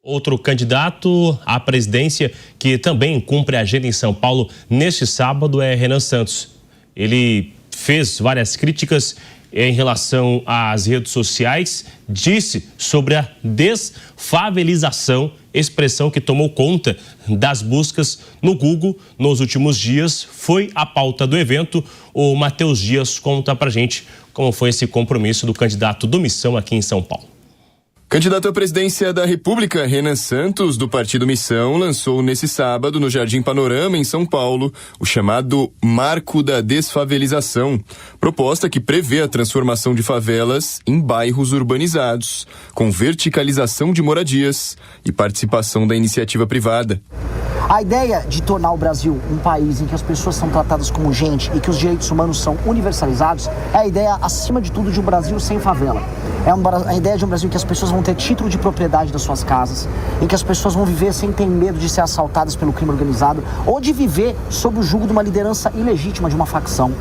Outro candidato à presidência que também cumpre a agenda em São Paulo neste sábado é Renan Santos. Ele fez várias críticas em relação às redes sociais, disse sobre a desfavelização, expressão que tomou conta das buscas no Google nos últimos dias. Foi a pauta do evento. O Matheus Dias conta pra gente como foi esse compromisso do candidato do Missão aqui em São Paulo. Candidato à presidência da República, Renan Santos, do Partido Missão, lançou nesse sábado, no Jardim Panorama, em São Paulo, o chamado Marco da Desfavelização, proposta que prevê a transformação de favelas em bairros urbanizados, com verticalização de moradias e participação da iniciativa privada. A ideia de tornar o Brasil um país em que as pessoas são tratadas como gente e que os direitos humanos são universalizados é a ideia, acima de tudo, de um Brasil sem favela. É a ideia de um Brasil em que as pessoas vão ter título de propriedade das suas casas, em que as pessoas vão viver sem ter medo de ser assaltadas pelo crime organizado ou de viver sob o jugo de uma liderança ilegítima de uma facção.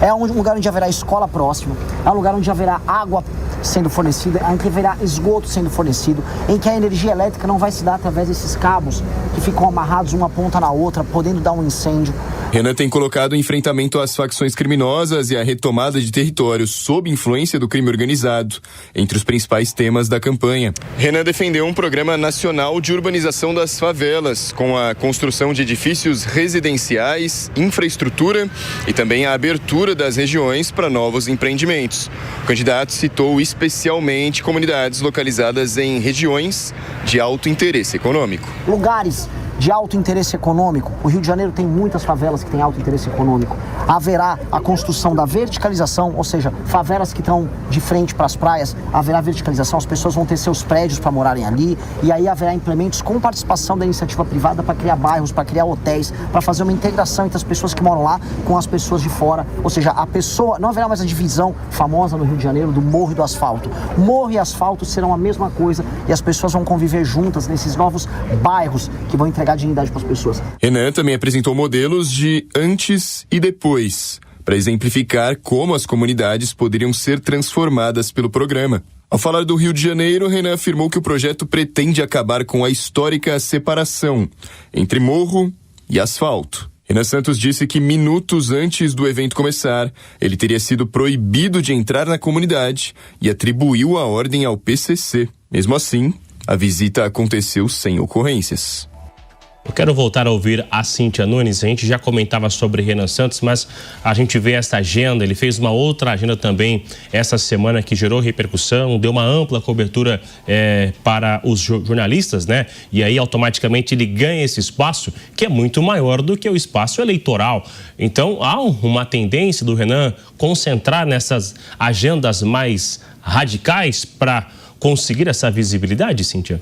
É um lugar onde haverá escola próxima, é um lugar onde haverá água sendo fornecida, em que haverá esgoto sendo fornecido, em que a energia elétrica não vai se dar através desses cabos que ficam amarrados uma ponta na outra, podendo dar um incêndio. Renan tem colocado o enfrentamento às facções criminosas e a retomada de territórios sob influência do crime organizado entre os principais temas da campanha. Renan defendeu um programa nacional de urbanização das favelas, com a construção de edifícios residenciais, infraestrutura e também a abertura das regiões para novos empreendimentos. O candidato citou especialmente comunidades localizadas em regiões de alto interesse econômico. Lugares de alto interesse econômico. O Rio de Janeiro tem muitas favelas que têm alto interesse econômico. Haverá a construção da verticalização, ou seja, favelas que estão de frente para as praias, haverá verticalização, as pessoas vão ter seus prédios para morarem ali, e aí haverá implementos com participação da iniciativa privada para criar bairros, para criar hotéis, para fazer uma integração entre as pessoas que moram lá com as pessoas de fora, ou seja, não haverá mais a divisão famosa no Rio de Janeiro do morro e do asfalto. Morro e asfalto serão a mesma coisa e as pessoas vão conviver juntas nesses novos bairros que vão entregar dignidade para as pessoas. Renan também apresentou modelos de antes e depois, para exemplificar como as comunidades poderiam ser transformadas pelo programa. Ao falar do Rio de Janeiro, Renan afirmou que o projeto pretende acabar com a histórica separação entre morro e asfalto. Renan Santos disse que minutos antes do evento começar, ele teria sido proibido de entrar na comunidade e atribuiu a ordem ao PCC. Mesmo assim, a visita aconteceu sem ocorrências. Eu quero voltar a ouvir a Cíntia Nunes. A gente já comentava sobre Renan Santos, mas a gente vê essa agenda. Ele fez uma outra agenda também essa semana que gerou repercussão, deu uma ampla cobertura para os jornalistas, né? E aí automaticamente ele ganha esse espaço que é muito maior do que o espaço eleitoral. Então há uma tendência do Renan concentrar nessas agendas mais radicais para conseguir essa visibilidade, Cíntia?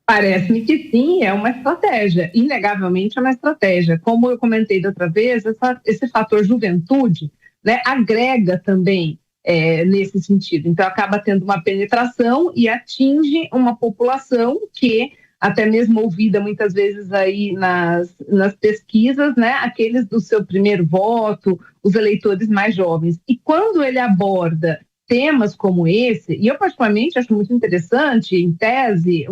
Parece-me que sim, é uma estratégia, inegavelmente é uma estratégia. Como eu comentei da outra vez, esse fator juventude, né, agrega também nesse sentido. Então, acaba tendo uma penetração e atinge uma população que, até mesmo ouvida muitas vezes aí nas pesquisas, né, aqueles do seu primeiro voto, os eleitores mais jovens. E quando ele aborda temas como esse, e eu particularmente acho muito interessante, em tese,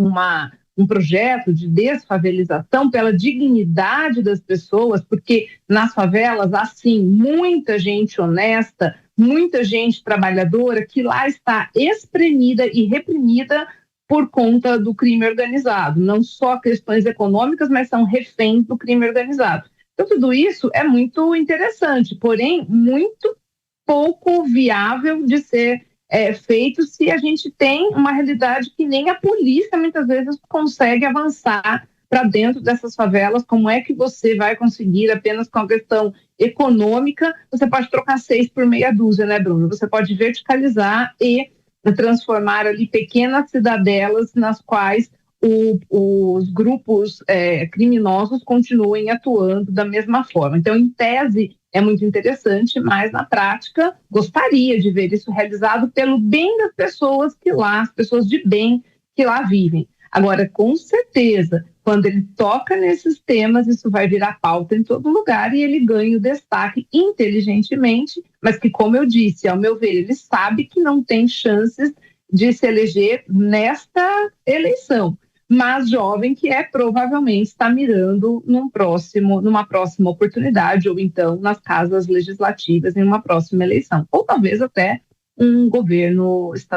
um projeto de desfavelização pela dignidade das pessoas, porque nas favelas há, sim, muita gente honesta, muita gente trabalhadora que lá está espremida e reprimida por conta do crime organizado. Não só questões econômicas, mas são reféns do crime organizado. Então, tudo isso é muito interessante, porém, muito pouco viável de ser feito se a gente tem uma realidade que nem a polícia muitas vezes consegue avançar para dentro dessas favelas. Como é que você vai conseguir apenas com a questão econômica? Você pode trocar 6 por meia dúzia, né, Bruno? Você pode verticalizar e transformar ali pequenas cidadelas nas quais os grupos criminosos continuem atuando da mesma forma. Então, em tese, é muito interessante, mas na prática gostaria de ver isso realizado pelo bem das pessoas as pessoas de bem que lá vivem. Agora, com certeza, quando ele toca nesses temas, isso vai virar pauta em todo lugar e ele ganha o destaque inteligentemente, mas que, como eu disse, ao meu ver, ele sabe que não tem chances de se eleger nesta eleição. mas jovem que provavelmente está mirando numa próxima oportunidade, ou então nas casas legislativas em uma próxima eleição, ou talvez até um governo estadual.